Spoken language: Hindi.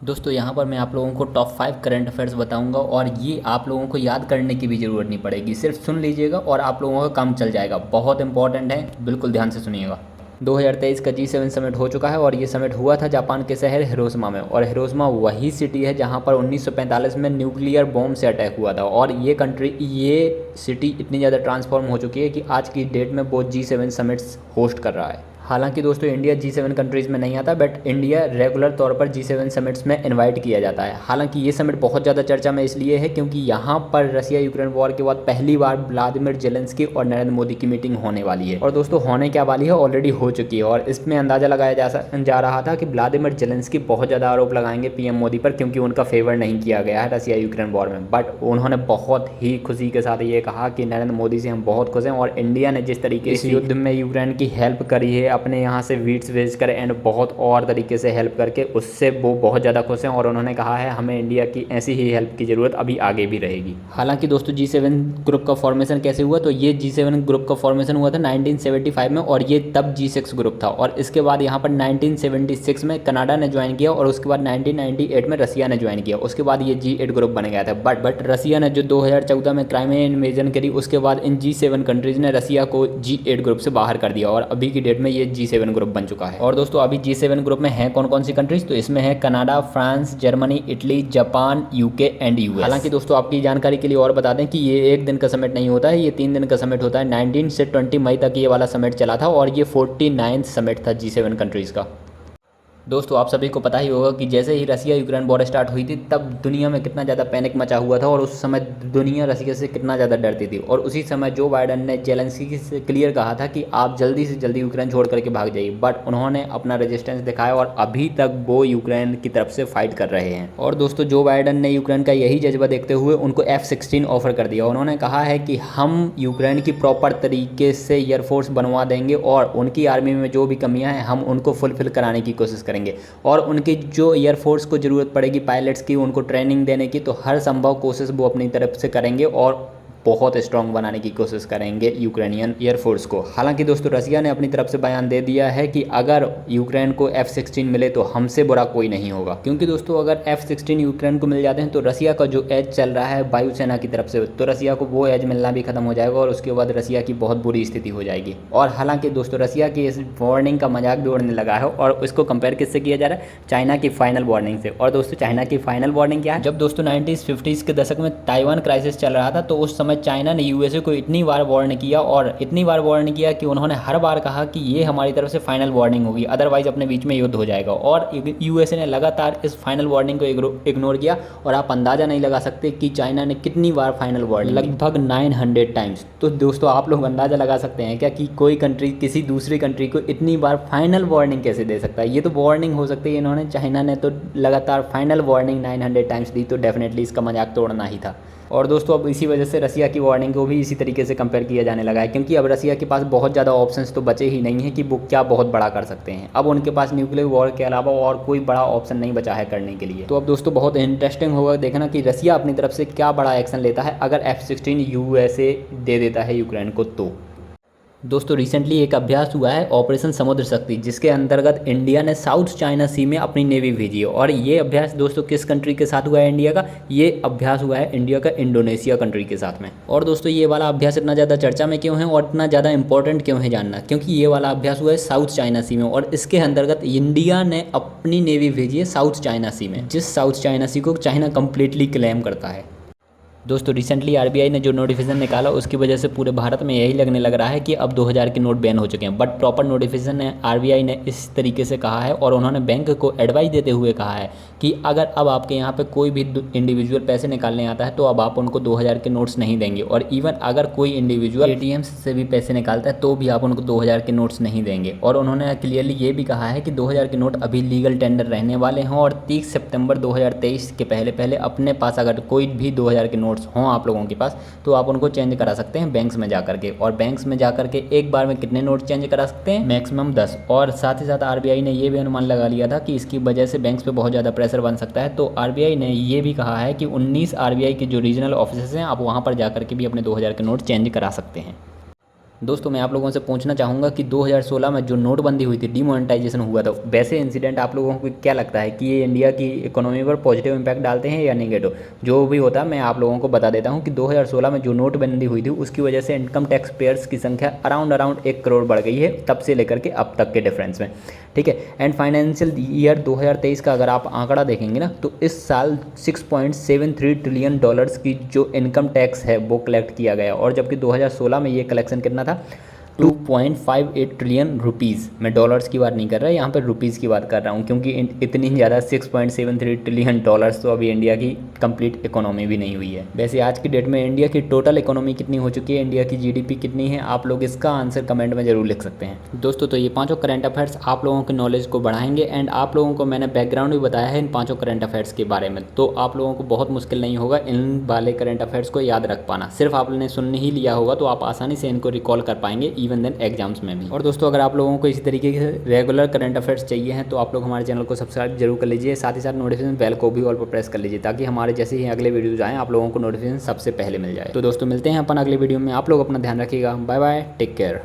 दोस्तों यहाँ पर मैं आप लोगों को टॉप 5 करंट अफेयर्स बताऊंगा और ये आप लोगों को याद करने की भी ज़रूरत नहीं पड़ेगी, सिर्फ सुन लीजिएगा और आप लोगों का काम चल जाएगा। बहुत इंपॉर्टेंट है, बिल्कुल ध्यान से सुनिएगा। 2023 का G7 समिट हो चुका है और ये समिट हुआ था जापान के शहर हिरोशिमा में। और हिरोशिमा वही सिटी है जहाँ पर 1945 में न्यूक्लियर बॉम्ब से अटैक हुआ था। और ये सिटी इतनी ज़्यादा ट्रांसफॉर्म हो चुकी है कि आज की डेट में वो G7 समिट्स होस्ट कर रहा है। हालांकि दोस्तों इंडिया G7 कंट्रीज़ में नहीं आता, बट इंडिया रेगुलर तौर पर G7 समिट्स में इनवाइट किया जाता है। हालांकि ये समिट बहुत ज़्यादा चर्चा में इसलिए है क्योंकि यहाँ पर रसिया यूक्रेन वॉर के बाद पहली बार व्लादिमीर जेलेंस्की और नरेंद्र मोदी की मीटिंग होने वाली है। और दोस्तों होने क्या वाली है, ऑलरेडी हो चुकी है। और इसमें अंदाज़ा लगाया जा रहा था कि व्लादिमीर जेलेंस्की बहुत ज़्यादा आरोप लगाएंगे पीएम मोदी पर, क्योंकि उनका फेवर नहीं किया गया है रसिया यूक्रेन वॉर में। बट उन्होंने बहुत ही खुशी के साथ ये कहा कि नरेंद्र मोदी से हम बहुत खुश हैं और इंडिया ने जिस तरीके से युद्ध में यूक्रेन की हेल्प करी है अपने यहाँ से वीट्स भेज कर एंड बहुत और तरीके से हेल्प करके, उससे वो बहुत ज़्यादा खुश हैं। और उन्होंने कहा है हमें इंडिया की ऐसी ही हेल्प की ज़रूरत अभी आगे भी रहेगी। हालांकि दोस्तों G7 ग्रुप का फॉर्मेशन कैसे हुआ, तो ये G7 ग्रुप का फॉर्मेशन हुआ था 1975 में और ये तब G6 ग्रुप था। और इसके बाद यहाँ पर 1976 में कनाडा ने ज्वाइन किया और उसके बाद 1998 में रसिया ने ज्वाइन किया। उसके बाद ये G8 ग्रुप बन गया था। बट रसिया ने जो 2014 में क्राइमिया इन्वेजन करी, उसके बाद इन G7 कंट्रीज़ ने रसिया को G8 ग्रुप से बाहर कर दिया और अभी की डेट में ये G7 ग्रुप बन चुका है। और दोस्तों अभी G7 ग्रुप में है कौन कौन सी कंट्रीज, तो इसमें है Canada, France, Germany, Italy, Japan, UK and US. हालांकि दोस्तों आपकी जानकारी के लिए और बता दें कि ये एक दिन का समिट नहीं होता है, ये 3 दिन का समिट होता है। 19 से 20 मई तक ये वाला समिट चला था और ये 49th समिट था G7 कंट्रीज़ का। दोस्तों आप सभी को पता ही होगा कि जैसे ही रसिया यूक्रेन वॉर स्टार्ट हुई थी तब दुनिया में कितना ज़्यादा पैनिक मचा हुआ था और उस समय दुनिया रसिया से कितना ज़्यादा डरती थी। और उसी समय जो बाइडन ने जेलेंस्की से क्लियर कहा था कि आप जल्दी से जल्दी यूक्रेन छोड़ करके भाग जाइए, बट उन्होंने अपना रेजिस्टेंस दिखाया और अभी तक वो यूक्रेन की तरफ से फाइट कर रहे हैं। और दोस्तों जो बाइडन ने यूक्रेन का यही जज्बा देखते हुए उनको F-16 ऑफर कर दिया। उन्होंने कहा है कि हम यूक्रेन की प्रॉपर तरीके से एयरफोर्स बनवा देंगे और उनकी आर्मी में जो भी कमियाँ हैं हम उनको फुलफिल कराने की कोशिश करेंगे। और उनकी जो एयरफोर्स को ज़रूरत पड़ेगी पायलट्स की, उनको ट्रेनिंग देने की, तो हर संभव कोशिश वो अपनी तरफ से करेंगे और बहुत स्ट्रॉन्ग बनाने की कोशिश करेंगे यूक्रेनियन एयरफोर्स को। हालांकि दोस्तों रसिया ने अपनी तरफ से बयान दे दिया है कि अगर यूक्रेन को F-16 मिले तो हमसे बुरा कोई नहीं होगा। क्योंकि दोस्तों अगर F-16 यूक्रेन को मिल जाते हैं तो रसिया का जो एज चल रहा है वायुसेना की तरफ से, तो रसिया को वो एज मिलना भी खत्म हो जाएगा और उसके बाद रसिया की बहुत बुरी स्थिति हो जाएगी। और हालांकि दोस्तों रसिया की इस वार्निंग का मजाक भी उड़ने लगा है और इसको कंपेयर किससे किया जा रहा है, चाइना की फाइनल वार्निंग से। और दोस्तों चाइना की फाइनल वार्निंग क्या है, जब दोस्तों 1950s के दशक में ताइवान क्राइसिस चल रहा था तो उस समय चाइना ने यूएसए को इतनी बार वार्न किया और इतनी बार वार्न किया कि उन्होंने हर बार कहा कि ये हमारी तरफ से फाइनल वार्निंग होगी, अदरवाइज अपने बीच में युद्ध हो जाएगा। और यूएसए ने लगातार इस फाइनल वार्निंग को इग्नोर किया और आप अंदाज़ा नहीं लगा सकते कि चाइना ने कितनी बार फाइनल वार्निंग, लगभग 900 टाइम्स। तो दोस्तों आप लोग अंदाज़ा लगा सकते हैं क्या कि कोई कंट्री किसी दूसरी कंट्री को इतनी बार फाइनल वार्निंग कैसे दे सकता है। ये तो वार्निंग हो सकती है, इन्होंने चाइना ने तो लगातार फाइनल वार्निंग 900 टाइम्स दी, तो डेफिनेटली इसका मजाक तोड़ना ही था। और दोस्तों अब इसी वजह से रसिया की वार्निंग को भी इसी तरीके से कंपेयर किया जाने लगा है, क्योंकि अब रसिया के पास बहुत ज़्यादा ऑप्शंस तो बचे ही नहीं है कि वो क्या बहुत बड़ा कर सकते हैं। अब उनके पास न्यूक्लियर वॉर के अलावा और कोई बड़ा ऑप्शन नहीं बचा है करने के लिए। तो अब दोस्तों बहुत इंटरेस्टिंग होगा देखना कि रसिया अपनी तरफ से क्या बड़ा एक्शन लेता है अगर F-16 यूएसए दे देता है यूक्रेन को। तो दोस्तों रिसेंटली एक अभ्यास हुआ है ऑपरेशन समुद्र शक्ति, जिसके अंतर्गत इंडिया ने साउथ चाइना सी में अपनी नेवी भेजी है। और ये अभ्यास दोस्तों किस कंट्री के साथ हुआ है इंडिया का, ये अभ्यास हुआ है इंडिया का इंडोनेशिया कंट्री के साथ में। और दोस्तों ये वाला अभ्यास इतना ज़्यादा चर्चा में क्यों है और इतना ज़्यादा इंपॉर्टेंट क्यों है जानना, क्योंकि ये वाला अभ्यास हुआ है साउथ चाइना सी में और इसके अंतर्गत इंडिया ने अपनी नेवी भेजी है साउथ चाइना सी में, जिस साउथ चाइना सी को चाइना कंप्लीटली क्लेम करता है। दोस्तों रिसेंटली आरबीआई ने जो नोटिफिकेशन निकाला उसकी वजह से पूरे भारत में यही लगने लग रहा है कि अब 2000 के नोट बैन हो चुके हैं। बट प्रॉपर नोटिफिकेशन ने आरबीआई ने इस तरीके से कहा है और उन्होंने बैंक को एडवाइस देते हुए कहा है कि अगर अब आपके यहाँ पे कोई भी इंडिविजुअल पैसे निकालने आता है तो अब आप उनको 2000 के नोट्स नहीं देंगे। और इवन अगर कोई इंडिविजुअल एटीएम से भी पैसे निकालता है तो भी आप उनको 2000 के नोट्स नहीं देंगे। और उन्होंने क्लियरली ये भी कहा है कि 2000 के नोट अभी लीगल टेंडर रहने वाले हैं और 30 सितंबर 2023 के पहले पहले अपने पास अगर कोई भी 2000 के नोट्स हों आप लोगों के पास तो आप उनको चेंज करा सकते हैं बैंक्स में जाकर के। और बैंक्स में जाकर के एक बार में कितने नोट चेंज करा सकते हैं, मैक्सिमम 10। और साथ ही साथ आरबीआई ने ये भी अनुमान लगा लिया था कि इसकी वजह से बैंक्स पे बहुत ज़्यादा प्रेशर बन सकता है। तो आरबीआई ने ये भी कहा है कि 19 आरबीआई के जो रीजनल ऑफिस हैं आप वहाँ पर जाकर के भी अपने 2000 के नोट चेंज करा सकते हैं। दोस्तों मैं आप लोगों से पूछना चाहूँगा कि 2016 में जो नोटबंदी हुई थी, डिमोनेटाइजेशन हुआ था, वैसे इंसिडेंट आप लोगों को क्या लगता है कि ये इंडिया की इकोनॉमी पर पॉजिटिव इम्पैक्ट डालते हैं या नेगेटिव? जो भी होता है मैं आप लोगों को बता देता हूँ कि 2016 में जो नोटबंदी हुई थी उसकी वजह से इनकम टैक्स पेयर्स की संख्या अराउंड 1 करोड़ बढ़ गई है तब से लेकर के अब तक के डिफरेंस में, ठीक है। एंड फाइनेंशियल ईयर 2023 का अगर आप आंकड़ा देखेंगे ना तो इस साल 6.73 ट्रिलियन डॉलर्स की जो इनकम टैक्स है वो कलेक्ट किया गया, और जबकि 2016 में ये कलेक्शन कितना था, 2.58 ट्रिलियन रुपीज़। मैं डॉलर्स की बात नहीं कर रहा, यहाँ पर रुपीज़ की बात कर रहा हूँ, क्योंकि इतनी ज़्यादा 6.73 ट्रिलियन डॉलर्स तो अभी इंडिया की कंप्लीट इकोनॉमी भी नहीं हुई है। वैसे आज की डेट में इंडिया की टोटल इकोनॉमी कितनी हो चुकी है, इंडिया की जीडीपी कितनी है, आप लोग इसका आंसर कमेंट में ज़रूर लिख सकते हैं। दोस्तों तो ये पाँचों करंट अफेयर्स आप लोगों के नॉलेज को बढ़ाएंगे, एंड आप लोगों को मैंने बैकग्राउंड भी बताया है इन पाँचों करंट अफेयर्स के बारे में, तो आप लोगों को बहुत मुश्किल नहीं होगा इन वाले करंट अफेयर्स को याद रख पाना। सिर्फ आपने सुन ही लिया होगा तो आप आसानी से इनको रिकॉल कर पाएंगे इवन देन एग्जाम्स में भी। और दोस्तों अगर आप लोगों को इसी तरीके के रेगुलर करंट अफेयर्स चाहिए हैं तो आप लोग हमारे चैनल को सब्सक्राइब जरूर कर लीजिए, साथ ही साथ नोटिफिकेशन बेल को भी ऑल पर प्रेस कर लीजिए, ताकि हमारे जैसे ही अगले वीडियोज आएँ आप लोगों को नोटिफिकेशन सबसे पहले मिल जाए। तो दोस्तों मिलते हैं अपन अगले वीडियो में, आप लोग अपना ध्यान रखिएगा, बाय बाय, टेक केयर।